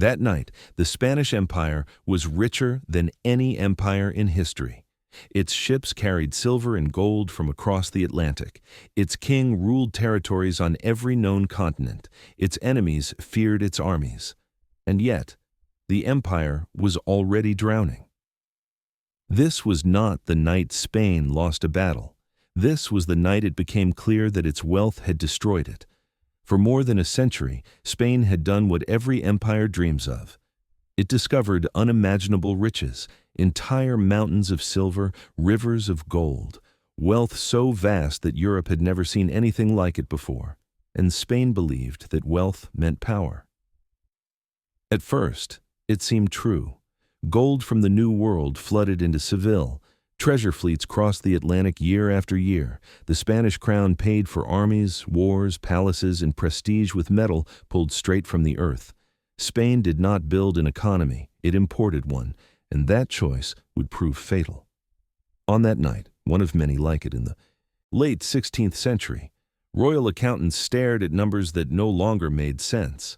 That night, the Spanish Empire was richer than any empire in history. Its ships carried silver and gold from across the Atlantic. Its king ruled territories on every known continent. Its enemies feared its armies. And yet, the empire was already drowning. This was not the night Spain lost a battle. This was the night it became clear that its wealth had destroyed it. For more than a century, Spain had done what every empire dreams of. It discovered unimaginable riches, entire mountains of silver, rivers of gold, wealth so vast that Europe had never seen anything like it before, and Spain believed that wealth meant power. At first, it seemed true. Gold from the New World flooded into Seville. Treasure fleets crossed the Atlantic year after year. The Spanish crown paid for armies, wars, palaces, and prestige with metal pulled straight from the earth. Spain did not build an economy, it imported one, and that choice would prove fatal. On that night, one of many like it in the late 16th century, royal accountants stared at numbers that no longer made sense.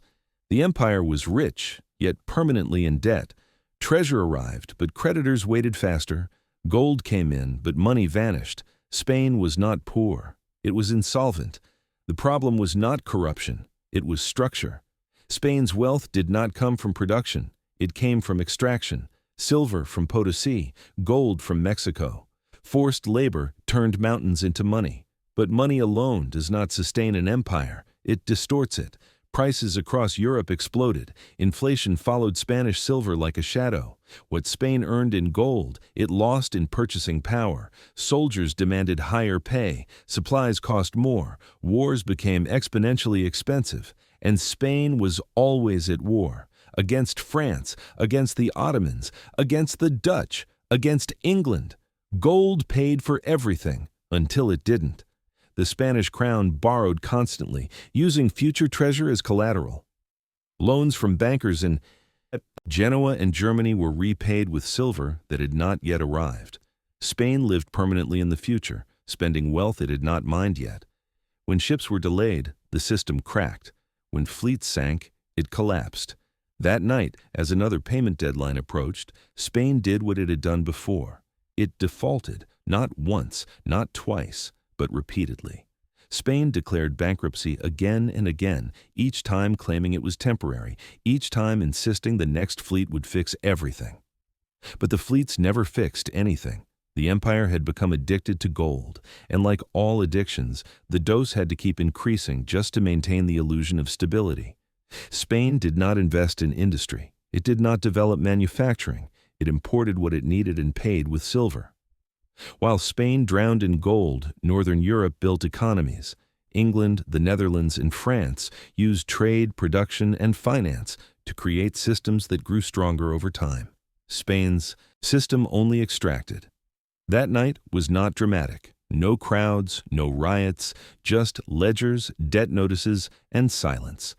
The empire was rich, yet permanently in debt. Treasure arrived, but creditors waited faster. Gold came in, but money vanished. Spain was not poor. It was insolvent. The problem was not corruption. It was structure. Spain's wealth did not come from production. It came from extraction. Silver from Potosi, gold from Mexico. Forced labor turned mountains into money. But money alone does not sustain an empire. It distorts it. Prices across Europe exploded. Inflation followed Spanish silver like a shadow. What Spain earned in gold, it lost in purchasing power. Soldiers demanded higher pay. Supplies cost more. Wars became exponentially expensive. And Spain was always at war. Against France, against the Ottomans, against the Dutch, against England. Gold paid for everything, until it didn't. The Spanish crown borrowed constantly, using future treasure as collateral. Loans from bankers in Genoa and Germany were repaid with silver that had not yet arrived. Spain lived permanently in the future, spending wealth it had not mined yet. When ships were delayed, the system cracked. When fleets sank, it collapsed. That night, as another payment deadline approached, Spain did what it had done before. It defaulted, not once, not twice, but repeatedly. Spain declared bankruptcy again and again, each time claiming it was temporary, each time insisting the next fleet would fix everything. But the fleets never fixed anything. The empire had become addicted to gold, and like all addictions, the dose had to keep increasing just to maintain the illusion of stability. Spain did not invest in industry. It did not develop manufacturing. It imported what it needed and paid with silver. While Spain drowned in gold, Northern Europe built economies. England, the Netherlands, and France used trade, production, and finance to create systems that grew stronger over time. Spain's system only extracted. That night was not dramatic. No crowds, no riots, just ledgers, debt notices, and silence.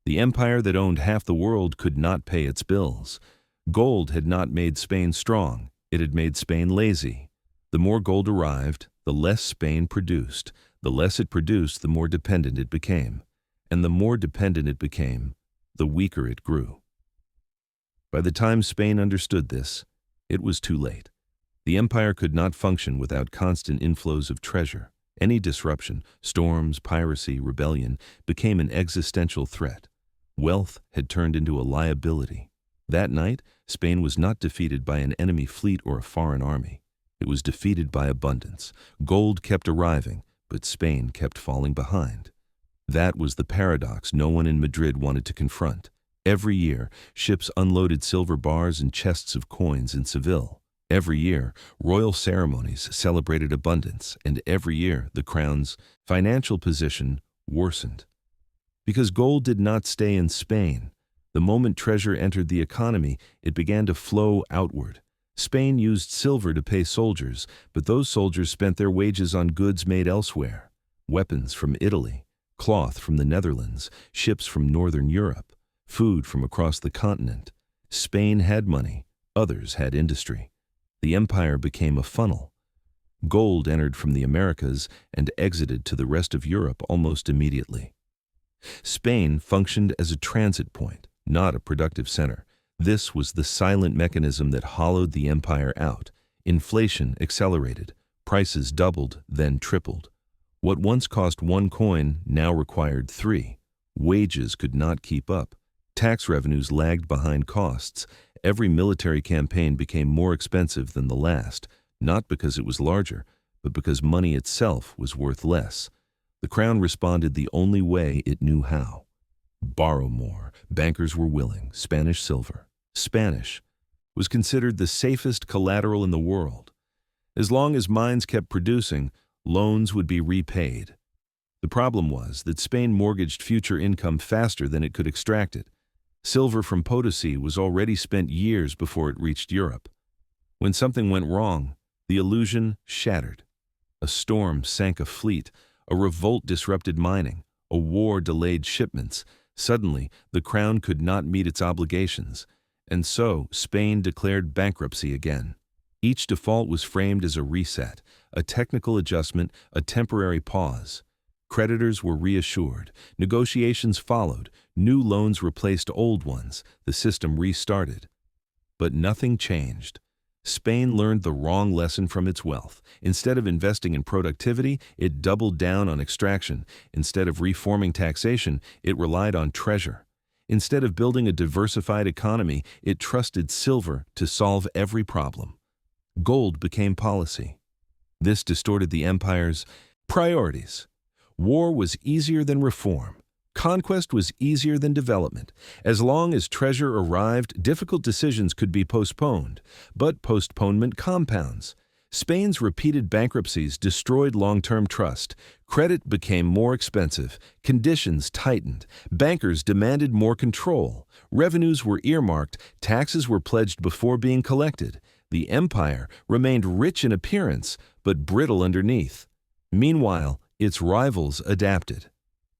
The empire that owned half the world could not pay its bills. Gold had not made Spain strong. It had made Spain lazy. The more gold arrived, the less Spain produced. The less it produced, the more dependent it became. And the more dependent it became, the weaker it grew. By the time Spain understood this, it was too late. The empire could not function without constant inflows of treasure. Any disruption, storms, piracy, rebellion, became an existential threat. Wealth had turned into a liability. That night, Spain was not defeated by an enemy fleet or a foreign army. It was defeated by abundance. Gold kept arriving, but Spain kept falling behind. That was the paradox no one in Madrid wanted to confront. Every year, ships unloaded silver bars and chests of coins in Seville. Every year, royal ceremonies celebrated abundance, and every year, the crown's financial position worsened. Because gold did not stay in Spain, the moment treasure entered the economy, it began to flow outward. Spain used silver to pay soldiers, but those soldiers spent their wages on goods made elsewhere. Weapons from Italy, cloth from the Netherlands, ships from Northern Europe, food from across the continent. Spain had money, others had industry. The empire became a funnel. Gold entered from the Americas and exited to the rest of Europe almost immediately. Spain functioned as a transit point, not a productive center. This was the silent mechanism that hollowed the empire out. Inflation accelerated. Prices doubled, then tripled. What once cost 1 coin now required 3. Wages could not keep up. Tax revenues lagged behind costs. Every military campaign became more expensive than the last, not because it was larger, but because money itself was worth less. The crown responded the only way it knew how. Borrow more. Bankers were willing. Spanish silver. Spanish was considered the safest collateral in the world. As long as mines kept producing, loans would be repaid. The problem was that Spain mortgaged future income faster than it could extract it. Silver from Potosi was already spent years before it reached Europe. When something went wrong, the illusion shattered. A storm sank a fleet, a revolt disrupted mining, a war delayed shipments. Suddenly, the crown could not meet its obligations, and so Spain declared bankruptcy again. Each default was framed as a reset, a technical adjustment, a temporary pause. Creditors were reassured. Negotiations followed. New loans replaced old ones. The system restarted. But nothing changed. Spain learned the wrong lesson from its wealth. Instead of investing in productivity, it doubled down on extraction. Instead of reforming taxation, it relied on treasure. Instead of building a diversified economy, it trusted silver to solve every problem. Gold became policy. This distorted the empire's priorities. War was easier than reform. Conquest was easier than development. As long as treasure arrived, difficult decisions could be postponed. But postponement compounds. Spain's repeated bankruptcies destroyed long-term trust. Credit became more expensive. Conditions tightened. Bankers demanded more control. Revenues were earmarked. Taxes were pledged before being collected. The empire remained rich in appearance, but brittle underneath. Meanwhile, its rivals adapted.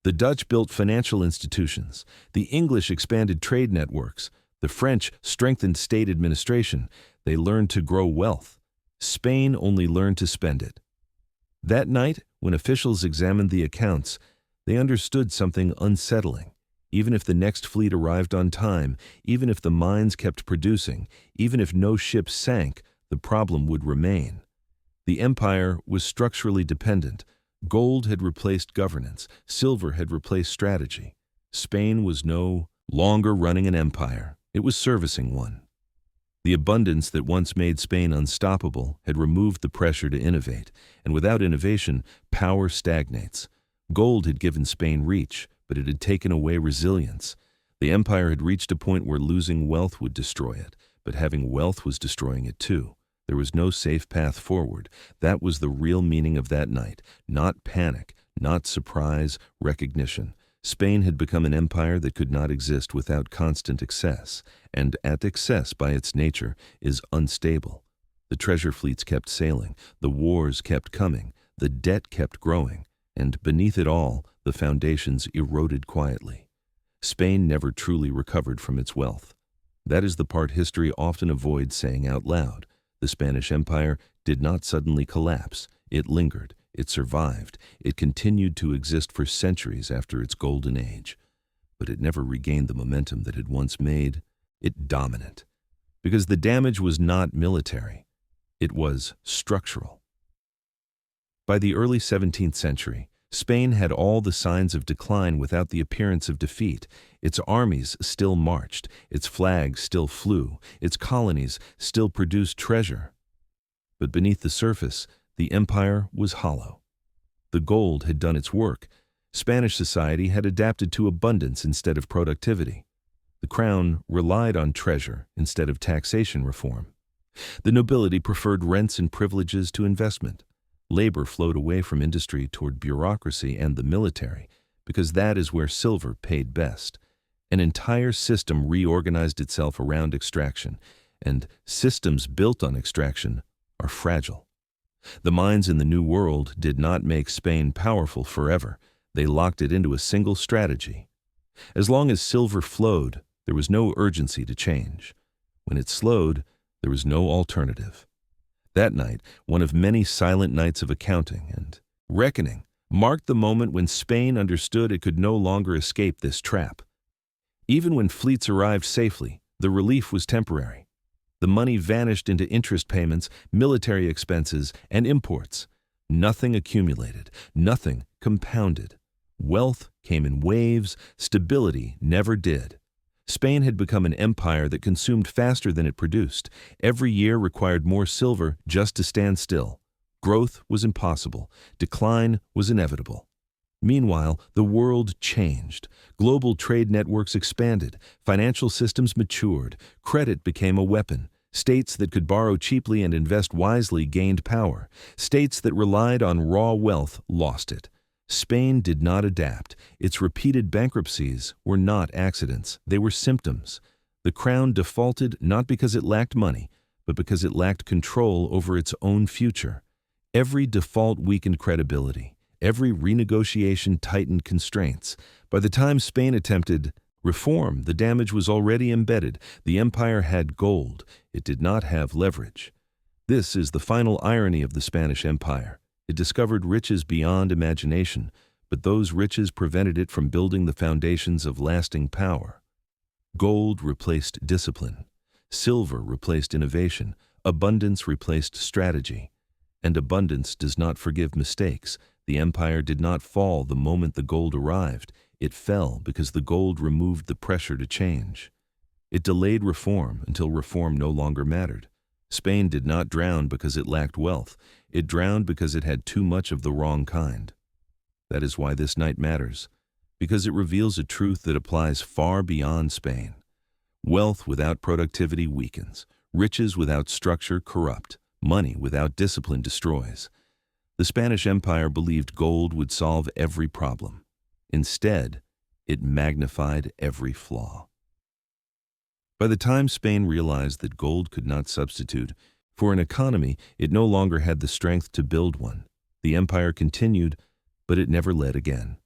The Dutch built financial institutions. The English expanded trade networks. The French strengthened state administration. They learned to grow wealth. Spain only learned to spend it. That night, when officials examined the accounts, they understood something unsettling. Even if the next fleet arrived on time, even if the mines kept producing, even if no ship sank, the problem would remain. The empire was structurally dependent. Gold had replaced governance. Silver had replaced strategy. Spain was no longer running an empire. It was servicing one. The abundance that once made Spain unstoppable had removed the pressure to innovate, and without innovation, power stagnates. Gold had given Spain reach, but it had taken away resilience. The empire had reached a point where losing wealth would destroy it, but having wealth was destroying it too. There was no safe path forward. That was the real meaning of that night. Not panic, not surprise, recognition. Spain had become an empire that could not exist without constant excess, and excess by its nature is unstable. The treasure fleets kept sailing, the wars kept coming, the debt kept growing, and beneath it all, the foundations eroded quietly. Spain never truly recovered from its wealth. That is the part history often avoids saying out loud. The Spanish Empire did not suddenly collapse. It lingered. It survived. It continued to exist for centuries after its golden age. But it never regained the momentum that had once made it dominant. Because the damage was not military. It was structural. By the early 17th century, Spain had all the signs of decline without the appearance of defeat. Its armies still marched, its flags still flew, its colonies still produced treasure. But beneath the surface, the empire was hollow. The gold had done its work. Spanish society had adapted to abundance instead of productivity. The crown relied on treasure instead of taxation reform. The nobility preferred rents and privileges to investment. Labor flowed away from industry toward bureaucracy and the military, because that is where silver paid best. An entire system reorganized itself around extraction, and systems built on extraction are fragile. The mines in the New World did not make Spain powerful forever. They locked it into a single strategy. As long as silver flowed, there was no urgency to change. When it slowed, there was no alternative. That night, one of many silent nights of accounting and reckoning, marked the moment when Spain understood it could no longer escape this trap. Even when fleets arrived safely, the relief was temporary. The money vanished into interest payments, military expenses, and imports. Nothing accumulated, nothing compounded. Wealth came in waves, stability never did. Spain had become an empire that consumed faster than it produced. Every year required more silver just to stand still. Growth was impossible. Decline was inevitable. Meanwhile, the world changed. Global trade networks expanded. Financial systems matured. Credit became a weapon. States that could borrow cheaply and invest wisely gained power. States that relied on raw wealth lost it. Spain did not adapt. Its repeated bankruptcies were not accidents. They were symptoms. The crown defaulted not because it lacked money, but because it lacked control over its own future. Every default weakened credibility. Every renegotiation tightened constraints. By the time Spain attempted reform, the damage was already embedded. The empire had gold. It did not have leverage. This is the final irony of the Spanish Empire. It discovered riches beyond imagination, but those riches prevented it from building the foundations of lasting power. Gold replaced discipline. Silver replaced innovation. Abundance replaced strategy. And abundance does not forgive mistakes. The empire did not fall the moment the gold arrived. It fell because the gold removed the pressure to change. It delayed reform until reform no longer mattered. Spain did not drown because it lacked wealth. It drowned because it had too much of the wrong kind. That is why this night matters, because it reveals a truth that applies far beyond Spain. Wealth without productivity weakens. Riches without structure corrupt. Money without discipline destroys. The Spanish Empire believed gold would solve every problem. Instead, it magnified every flaw. By the time Spain realized that gold could not substitute for an economy, it no longer had the strength to build one. The empire continued, but it never led again.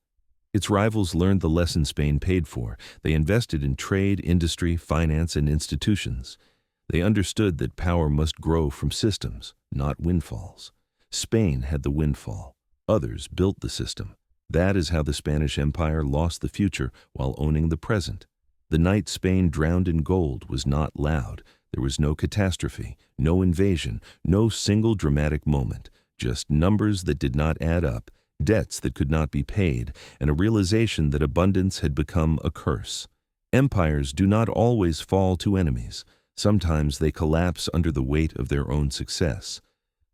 Its rivals learned the lesson Spain paid for. They invested in trade, industry, finance, and institutions. They understood that power must grow from systems, not windfalls. Spain had the windfall. Others built the system. That is how the Spanish Empire lost the future while owning the present. The night Spain drowned in gold was not loud. There was no catastrophe, no invasion, no single dramatic moment, just numbers that did not add up, debts that could not be paid, and a realization that abundance had become a curse. Empires do not always fall to enemies. Sometimes they collapse under the weight of their own success.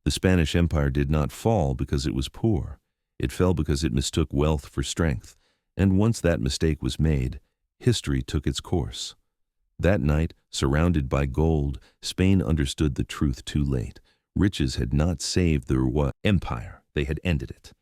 The Spanish Empire did not fall because it was poor. It fell because it mistook wealth for strength, and once that mistake was made, history took its course. That night, surrounded by gold, Spain understood the truth too late. Riches had not saved their empire, they had ended it.